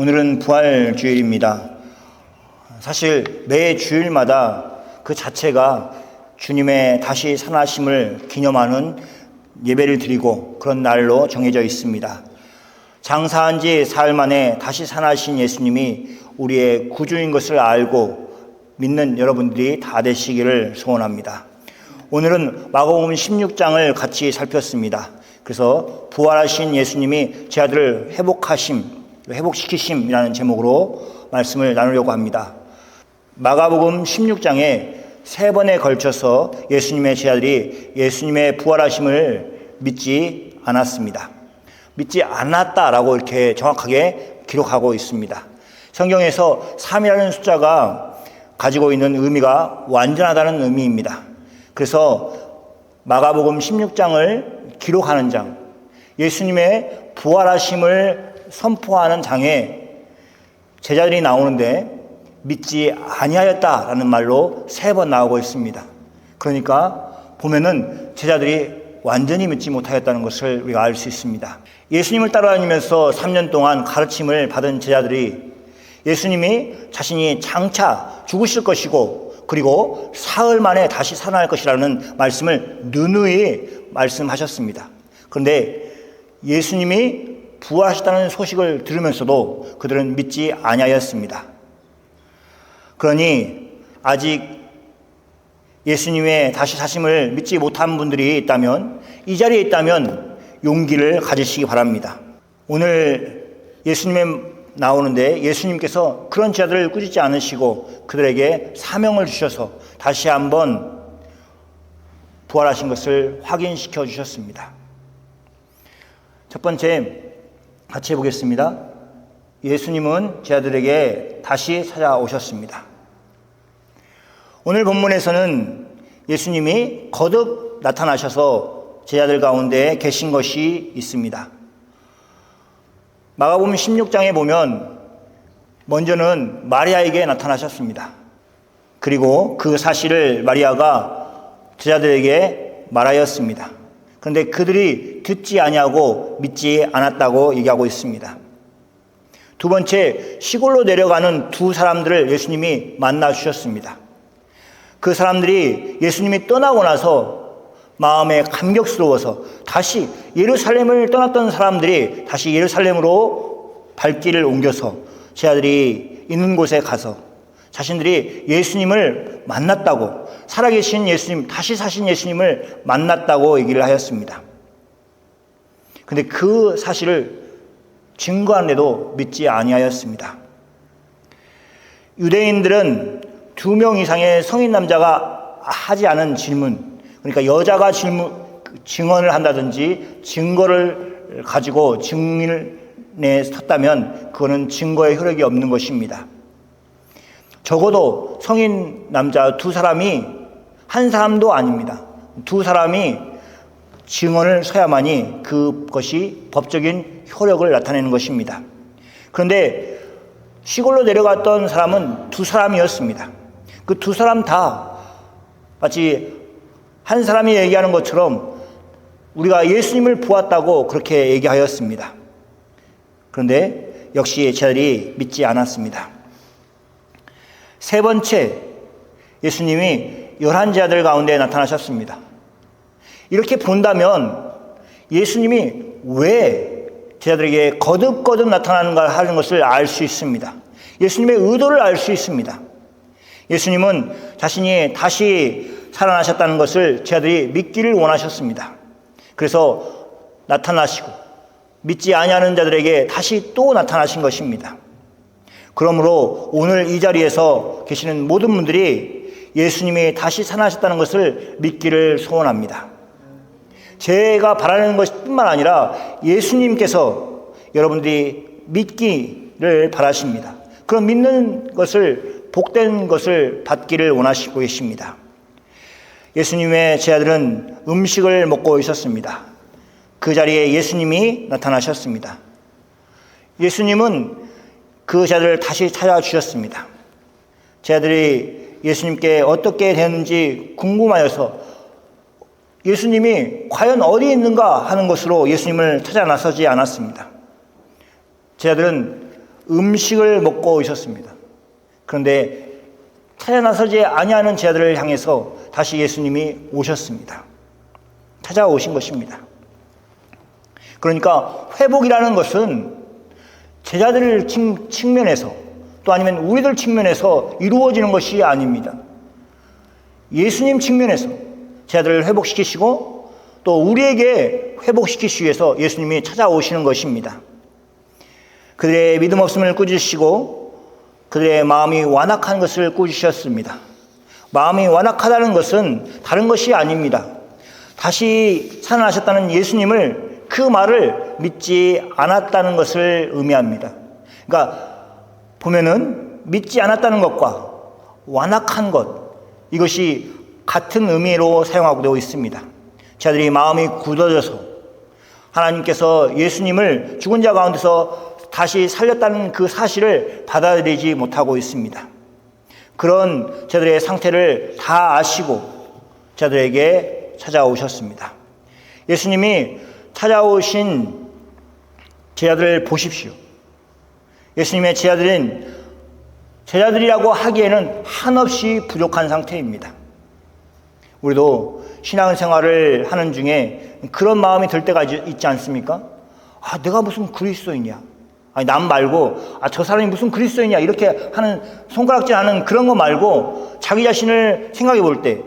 오늘은 부활주일입니다. 사실 매 주일마다 그 자체가 주님의 다시 살아나심을 기념하는 예배를 드리고 그런 날로 정해져 있습니다. 장사한 지 사흘 만에 다시 살아나신 예수님이 우리의 구주인 것을 알고 믿는 여러분들이 다 되시기를 소원합니다. 오늘은 마가복음 16장을 같이 살폈습니다. 그래서 부활하신 예수님이 제 아들을 회복시키심이라는 제목으로 말씀을 나누려고 합니다. 마가복음 16장에 3번에 걸쳐서 예수님의 제자들이 예수님의 부활하심을 믿지 않았습니다. 믿지 않았다라고 이렇게 정확하게 기록하고 있습니다. 성경에서 3이라는 숫자가 가지고 있는 의미가 완전하다는 의미입니다. 그래서 마가복음 16장을 기록하는 장, 예수님의 부활하심을 선포하는 장에 제자들이 나오는데 믿지 아니하였다라는 말로 3번 나오고 있습니다. 그러니까 보면은 제자들이 완전히 믿지 못하였다는 것을 우리가 알 수 있습니다. 예수님을 따라다니면서 3년 동안 가르침을 받은 제자들이 예수님이 자신이 장차 죽으실 것이고 그리고 사흘 만에 다시 살아날 것이라는 말씀을 누누이 말씀하셨습니다. 그런데 예수님이 부활하셨다는 소식을 들으면서도 그들은 믿지 아니하였습니다. 그러니 아직 예수님의 다시 사심을 믿지 못한 분들이 있다면, 이 자리에 있다면 용기를 가지시기 바랍니다. 오늘 예수님의 나오는데 예수님께서 그런 제자들을 꾸짖지 않으시고 그들에게 사명을 주셔서 다시 한번 부활하신 것을 확인시켜 주셨습니다. 첫 번째 같이 해보겠습니다. 예수님은 제자들에게 다시 찾아오셨습니다. 오늘 본문에서는 예수님이 거듭 나타나셔서 제자들 가운데 계신 것이 있습니다. 마가복음 16장에 보면 먼저는 마리아에게 나타나셨습니다. 그리고 그 사실을 마리아가 제자들에게 말하였습니다. 그런데 그들이 듣지 아니하고 믿지 않았다고 얘기하고 있습니다. 두 번째, 시골로 내려가는 두 사람들을 예수님이 만나 주셨습니다. 그 사람들이 예수님이 떠나고 나서 마음에 감격스러워서 다시 예루살렘을 떠났던 사람들이 다시 예루살렘으로 발길을 옮겨서 제자들이 있는 곳에 가서 자신들이 예수님을 만났다고, 살아계신 예수님, 다시 사신 예수님을 만났다고 얘기를 하였습니다. 그런데 그 사실을 증거하는데도 믿지 아니하였습니다. 유대인들은 2명 이상의 성인 남자가 하지 않은 질문, 그러니까 여자가 증언을 한다든지 증거를 가지고 증인에 섰다면 그거는 증거의 효력이 없는 것입니다. 적어도 성인 남자 2사람이, 한 사람도 아닙니다. 2사람이 증언을 서야만이 그것이 법적인 효력을 나타내는 것입니다. 그런데 시골로 내려갔던 사람은 2사람이었습니다. 그 2사람 다 마치 한 사람이 얘기하는 것처럼 우리가 예수님을 보았다고 그렇게 얘기하였습니다. 그런데 역시 제자들이 믿지 않았습니다. 세 번째, 예수님이 11제자들 가운데 나타나셨습니다. 이렇게 본다면 예수님이 왜 제자들에게 거듭거듭 나타나는가 하는 것을 알 수 있습니다. 예수님의 의도를 알 수 있습니다. 예수님은 자신이 다시 살아나셨다는 것을 제자들이 믿기를 원하셨습니다. 그래서 나타나시고 믿지 아니하는 자들에게 다시 또 나타나신 것입니다. 그러므로 오늘 이 자리에서 계시는 모든 분들이 예수님이 다시 살아나셨다는 것을 믿기를 소원합니다. 제가 바라는 것뿐만 아니라 예수님께서 여러분들이 믿기를 바라십니다. 그럼 믿는 것을, 복된 것을 받기를 원하시고 계십니다. 예수님의 제자들은 음식을 먹고 있었습니다. 그 자리에 예수님이 나타나셨습니다. 예수님은 그 제자들을 다시 찾아주셨습니다. 제자들이 예수님께 어떻게 되는지 궁금하여서 예수님이 과연 어디 있는가 하는 것으로 예수님을 찾아 나서지 않았습니다. 제자들은 음식을 먹고 있었습니다. 그런데 찾아 나서지 아니하는 제자들을 향해서 다시 예수님이 오셨습니다. 찾아오신 것입니다. 그러니까 회복이라는 것은 제자들 측면에서 또 아니면 우리들 측면에서 이루어지는 것이 아닙니다. 예수님 측면에서 제자들을 회복시키시고 또 우리에게 회복시키시기 위해서 예수님이 찾아오시는 것입니다. 그들의 믿음 없음을 꾸짖으시고 그들의 마음이 완악한 것을 꾸짖으셨습니다. 마음이 완악하다는 것은 다른 것이 아닙니다. 다시 살아나셨다는 예수님을 그 말을 믿지 않았다는 것을 의미합니다. 그러니까 보면은 믿지 않았다는 것과 완악한 것, 이것이 같은 의미로 사용하고 되어 있습니다. 자들이 마음이 굳어져서 하나님께서 예수님을 죽은 자 가운데서 다시 살렸다는 그 사실을 받아들이지 못하고 있습니다. 그런 자들의 상태를 다 아시고 자들에게 찾아오셨습니다. 예수님이 찾아오신 제자들을 보십시오. 예수님의 제자들이라고 하기에는 한없이 부족한 상태입니다. 우리도 신앙생활을 하는 중에 그런 마음이 들 때가 있지 않습니까? 내가 무슨 그리스도이냐? 남 말고 저 사람이 무슨 그리스도이냐? 이렇게 하는 손가락질 하는 그런 거 말고 자기 자신을 생각해 볼 때,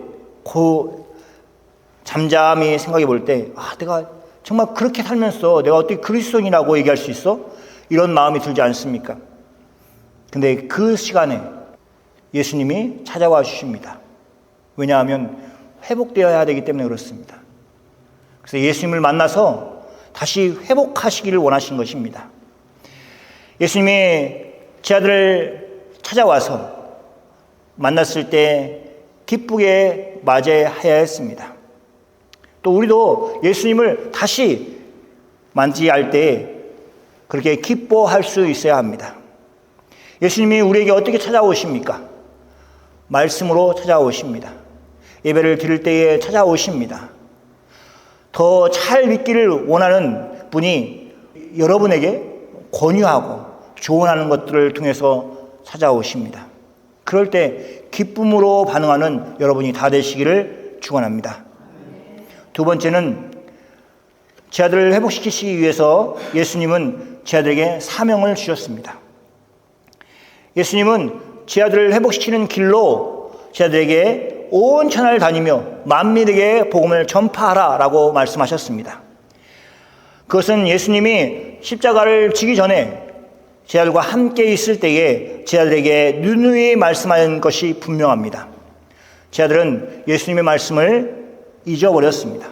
잠잠히 생각해 볼 때, 내가 정말 그렇게 살면서 내가 어떻게 그리스도인이라고 얘기할 수 있어? 이런 마음이 들지 않습니까? 근데 그 시간에 예수님이 찾아와 주십니다. 왜냐하면 회복되어야 되기 때문에 그렇습니다. 그래서 예수님을 만나서 다시 회복하시기를 원하신 것입니다. 예수님이 제자들을 찾아와서 만났을 때 기쁘게 맞이해야 했습니다. 또 우리도 예수님을 다시 만지할 때 그렇게 기뻐할 수 있어야 합니다. 예수님이 우리에게 어떻게 찾아오십니까? 말씀으로 찾아오십니다. 예배를 드릴 때에 찾아오십니다. 더 잘 믿기를 원하는 분이 여러분에게 권유하고 조언하는 것들을 통해서 찾아오십니다. 그럴 때 기쁨으로 반응하는 여러분이 다 되시기를 축원합니다. 두 번째는 제자들을 회복시키시기 위해서 예수님은 제자들에게 사명을 주셨습니다. 예수님은 제자들을 회복시키는 길로 제자들에게 온 천하를 다니며 만민에게 복음을 전파하라 라고 말씀하셨습니다. 그것은 예수님이 십자가를 지기 전에 제자들과 함께 있을 때에 제자들에게 누누이 말씀하는 것이 분명합니다. 제자들은 예수님의 말씀을 잊어버렸습니다.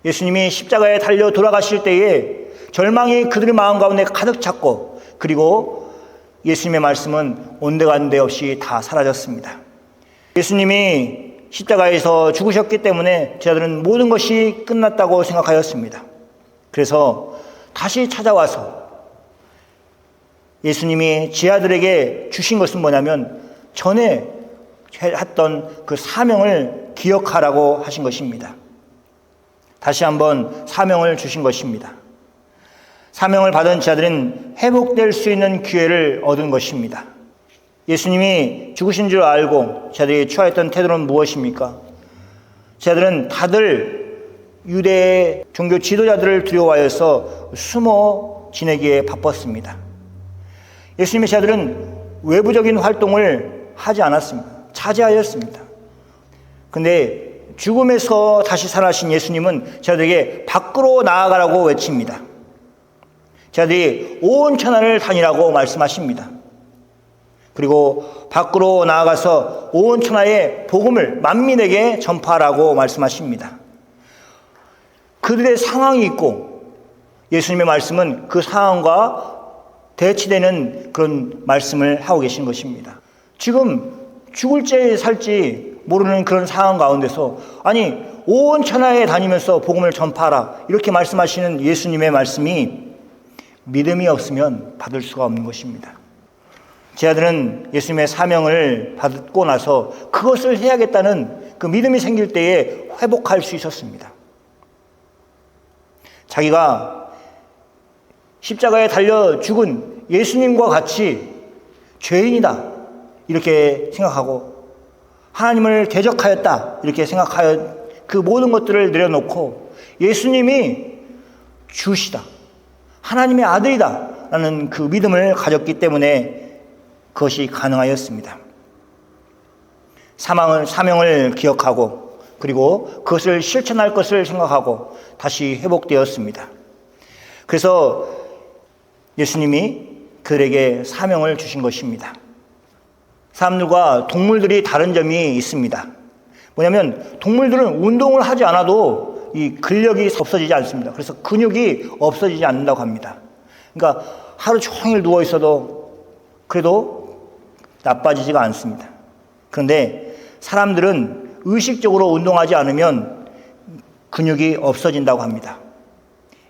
예수님이 십자가에 달려 돌아가실 때에 절망이 그들의 마음 가운데 가득 찼고 그리고 예수님의 말씀은 온데간데 없이 다 사라졌습니다. 예수님이 십자가에서 죽으셨기 때문에 제자들은 모든 것이 끝났다고 생각하였습니다. 그래서 다시 찾아와서 예수님이 제자들에게 주신 것은 뭐냐면 전에 했던 그 사명을 기억하라고 하신 것입니다. 다시 한번 사명을 주신 것입니다. 사명을 받은 자들은 회복될 수 있는 기회를 얻은 것입니다. 예수님이 죽으신 줄 알고 자들이 취하였던 태도는 무엇입니까? 자들은 다들 유대의 종교 지도자들을 두려워하여서 숨어 지내기에 바빴습니다. 예수님의 제자들은 외부적인 활동을 하지 않았습니다. 자제하였습니다. 근데 죽음에서 다시 살아나신 예수님은 제자들에게 밖으로 나아가라고 외칩니다. 제자들이 온 천하를 다니라고 말씀하십니다. 그리고 밖으로 나아가서 온 천하의 복음을 만민에게 전파하라고 말씀하십니다. 그들의 상황이 있고 예수님의 말씀은 그 상황과 대치되는 그런 말씀을 하고 계신 것입니다. 지금 죽을지 살지 모르는 그런 상황 가운데서 온 천하에 다니면서 복음을 전파하라 이렇게 말씀하시는 예수님의 말씀이 믿음이 없으면 받을 수가 없는 것입니다. 제자들은 예수님의 사명을 받고 나서 그것을 해야겠다는 그 믿음이 생길 때에 회복할 수 있었습니다. 자기가 십자가에 달려 죽은 예수님과 같이 죄인이다 이렇게 생각하고 하나님을 대적하였다 이렇게 생각하여 그 모든 것들을 내려놓고 예수님이 주시다, 하나님의 아들이다 라는 그 믿음을 가졌기 때문에 그것이 가능하였습니다. 사명을 기억하고 그리고 그것을 실천할 것을 생각하고 다시 회복되었습니다. 그래서 예수님이 그들에게 사명을 주신 것입니다. 사람들과 동물들이 다른 점이 있습니다. 뭐냐면 동물들은 운동을 하지 않아도 이 근력이 없어지지 않습니다. 그래서 근육이 없어지지 않는다고 합니다. 그러니까 하루 종일 누워 있어도 그래도 나빠지지가 않습니다. 그런데 사람들은 의식적으로 운동하지 않으면 근육이 없어진다고 합니다.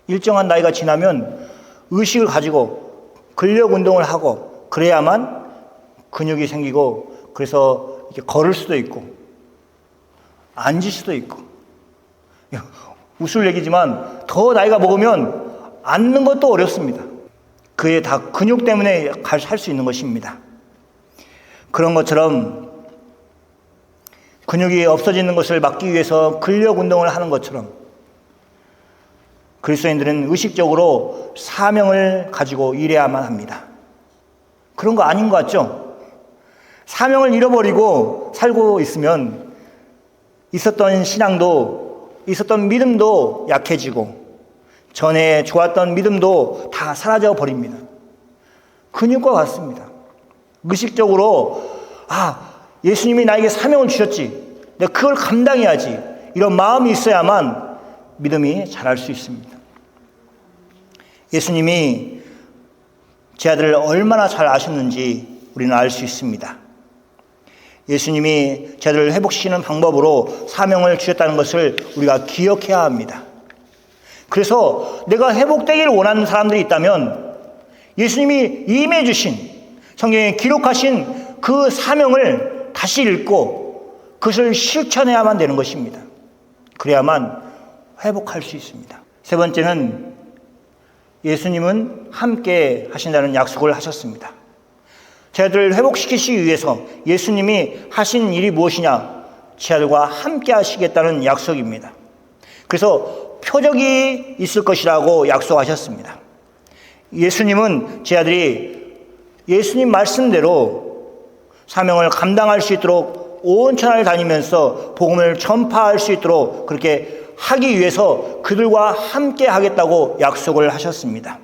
일정한 나이가 지나면 의식을 가지고 근력 운동을 하고 그래야만 근육이 생기고 그래서 이렇게 걸을 수도 있고 앉을 수도 있고, 웃을 얘기지만 더 나이가 먹으면 앉는 것도 어렵습니다. 그게 다 근육 때문에 할 수 있는 것입니다. 그런 것처럼 근육이 없어지는 것을 막기 위해서 근력 운동을 하는 것처럼 그리스도인들은 의식적으로 사명을 가지고 일해야만 합니다. 그런 거 아닌 것 같죠? 사명을 잃어버리고 살고 있으면 있었던 신앙도, 있었던 믿음도 약해지고 전에 좋았던 믿음도 다 사라져 버립니다. 근육과 같습니다. 의식적으로 예수님이 나에게 사명을 주셨지, 내가 그걸 감당해야지, 이런 마음이 있어야만 믿음이 자랄 수 있습니다. 예수님이 제 아들을 얼마나 잘 아셨는지 우리는 알 수 있습니다. 예수님이 제 아들을 회복시키는 방법으로 사명을 주셨다는 것을 우리가 기억해야 합니다. 그래서 내가 회복되기를 원하는 사람들이 있다면 예수님이 임해 주신, 성경에 기록하신 그 사명을 다시 읽고 그것을 실천해야만 되는 것입니다. 그래야만 회복할 수 있습니다. 세 번째는 예수님은 함께 하신다는 약속을 하셨습니다. 제 아들을 회복시키시기 위해서 예수님이 하신 일이 무엇이냐? 제 아들과 함께 하시겠다는 약속입니다. 그래서 표적이 있을 것이라고 약속하셨습니다. 예수님은 제 아들이 예수님 말씀대로 사명을 감당할 수 있도록 온 천하를 다니면서 복음을 전파할 수 있도록 그렇게 하기 위해서 그들과 함께 하겠다고 약속을 하셨습니다.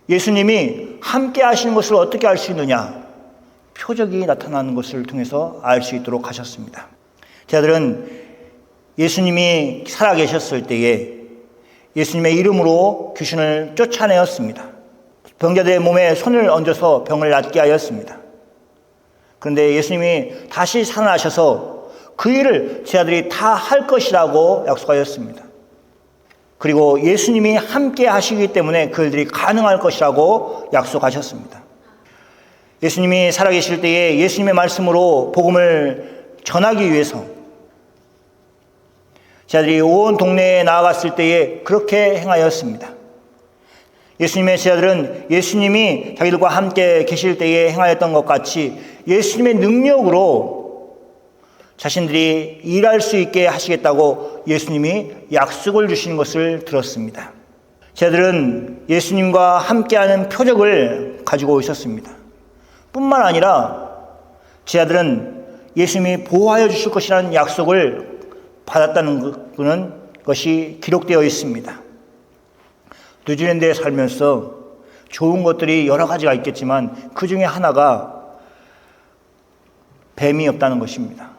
예수님이 함께 하시는 것을 어떻게 알 수 있느냐? 표적이 나타나는 것을 통해서 알 수 있도록 하셨습니다. 제 아들은 예수님이 살아계셨을 때에 예수님의 이름으로 귀신을 쫓아내었습니다. 병자들의 몸에 손을 얹어서 병을 낫게 하였습니다. 그런데 예수님이 다시 살아나셔서 그 일을 제 아들이 다 할 것이라고 약속하였습니다. 그리고 예수님이 함께 하시기 때문에 그 일들이 가능할 것이라고 약속하셨습니다. 예수님이 살아계실 때에 예수님의 말씀으로 복음을 전하기 위해서 제 아들이 온 동네에 나아갔을 때에 그렇게 행하였습니다. 예수님의 제자들은 예수님이 자기들과 함께 계실 때에 행하였던 것 같이 예수님의 능력으로 자신들이 일할 수 있게 하시겠다고 예수님이 약속을 주신 것을 들었습니다. 제자들은 예수님과 함께하는 표적을 가지고 있었습니다. 뿐만 아니라 제자들은 예수님이 보호하여 주실 것이라는 약속을 받았다는 것이 기록되어 있습니다. 뉴질랜드에 살면서 좋은 것들이 여러 가지가 있겠지만 그 중에 하나가 뱀이 없다는 것입니다.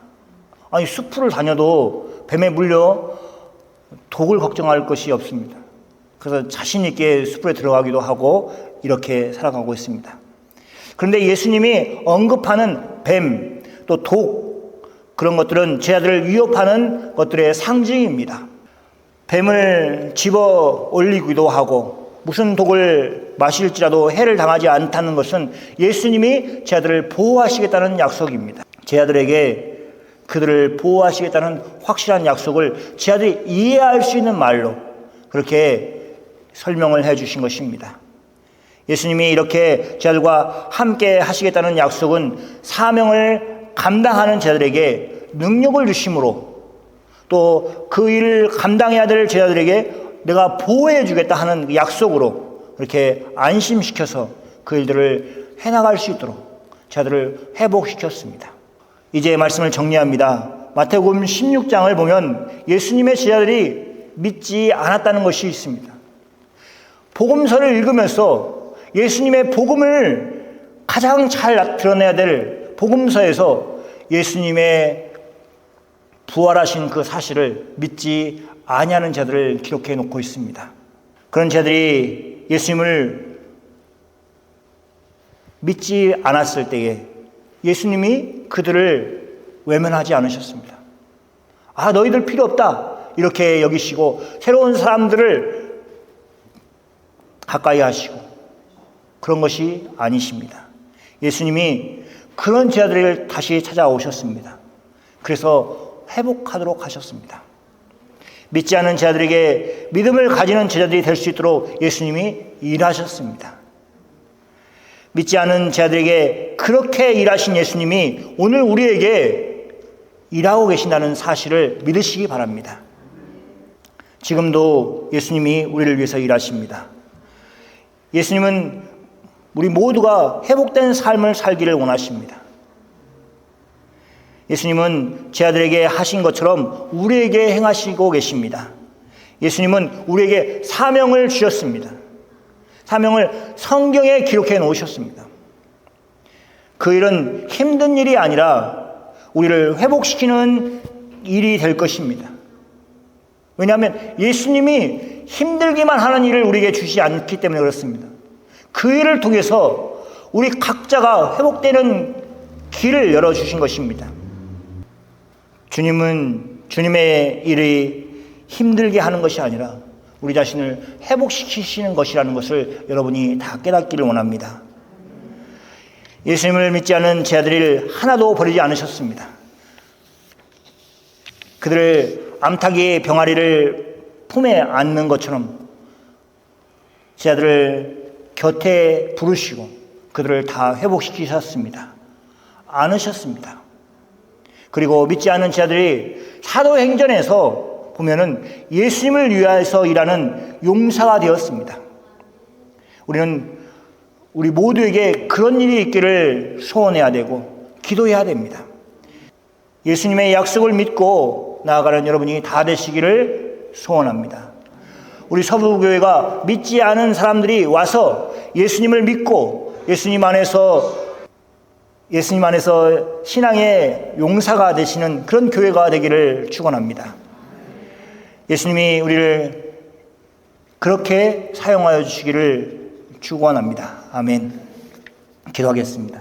아니, 숲을 다녀도 뱀에 물려 독을 걱정할 것이 없습니다. 그래서 자신 있게 숲에 들어가기도 하고 이렇게 살아가고 있습니다. 그런데 예수님이 언급하는 뱀, 또 독, 그런 것들은 제자들을 위협하는 것들의 상징입니다. 뱀을 집어 올리기도 하고 무슨 독을 마실지라도 해를 당하지 않다는 것은 예수님이 제자들을 보호하시겠다는 약속입니다. 제자들에게 그들을 보호하시겠다는 확실한 약속을 제자들이 이해할 수 있는 말로 그렇게 설명을 해 주신 것입니다. 예수님이 이렇게 제자들과 함께 하시겠다는 약속은 사명을 감당하는 제자들에게 능력을 주심으로, 또 그 일을 감당해야 될 제자들에게 내가 보호해 주겠다 하는 약속으로 이렇게 안심시켜서 그 일들을 해나갈 수 있도록 제자들을 회복시켰습니다. 이제 말씀을 정리합니다. 마태복음 16장을 보면 예수님의 제자들이 믿지 않았다는 것이 있습니다. 복음서를 읽으면서 예수님의 복음을 가장 잘 드러내야 될 복음서에서 예수님의 부활하신 그 사실을 믿지 아니하는 자들을 기록해 놓고 있습니다. 그런 자들이 예수님을 믿지 않았을 때에 예수님이 그들을 외면하지 않으셨습니다. 아, 너희들 필요 없다 이렇게 여기시고 새로운 사람들을 가까이 하시고 그런 것이 아니십니다. 예수님이 그런 제자들을 다시 찾아오셨습니다. 그래서 회복하도록 하셨습니다. 믿지 않는 제자들에게 믿음을 가지는 제자들이 될 수 있도록 예수님이 일하셨습니다. 믿지 않는 제자들에게 그렇게 일하신 예수님이 오늘 우리에게 일하고 계신다는 사실을 믿으시기 바랍니다. 지금도 예수님이 우리를 위해서 일하십니다. 예수님은 우리 모두가 회복된 삶을 살기를 원하십니다. 예수님은 제자들에게 하신 것처럼 우리에게 행하시고 계십니다. 예수님은 우리에게 사명을 주셨습니다. 사명을 성경에 기록해 놓으셨습니다. 그 일은 힘든 일이 아니라 우리를 회복시키는 일이 될 것입니다. 왜냐하면 예수님이 힘들기만 하는 일을 우리에게 주시지 않기 때문에 그렇습니다. 그 일을 통해서 우리 각자가 회복되는 길을 열어주신 것입니다. 주님은 주님의 일이 힘들게 하는 것이 아니라 우리 자신을 회복시키시는 것이라는 것을 여러분이 다 깨닫기를 원합니다. 예수님을 믿지 않은 제자들을 하나도 버리지 않으셨습니다. 그들을 암탉이 병아리를 품에 안는 것처럼 제자들을 곁에 부르시고 그들을 다 회복시키셨습니다. 안으셨습니다. 그리고 믿지 않는 제자들이 사도행전에서 보면은 예수님을 위하여서 일하는 용사가 되었습니다. 우리는 우리 모두에게 그런 일이 있기를 소원해야 되고 기도해야 됩니다. 예수님의 약속을 믿고 나아가는 여러분이 다 되시기를 소원합니다. 우리 서부교회가 믿지 않은 사람들이 와서 예수님을 믿고 예수님 안에서 신앙의 용사가 되시는 그런 교회가 되기를 축원합니다. 예수님이 우리를 그렇게 사용하여 주시기를 축원합니다. 아멘. 기도하겠습니다.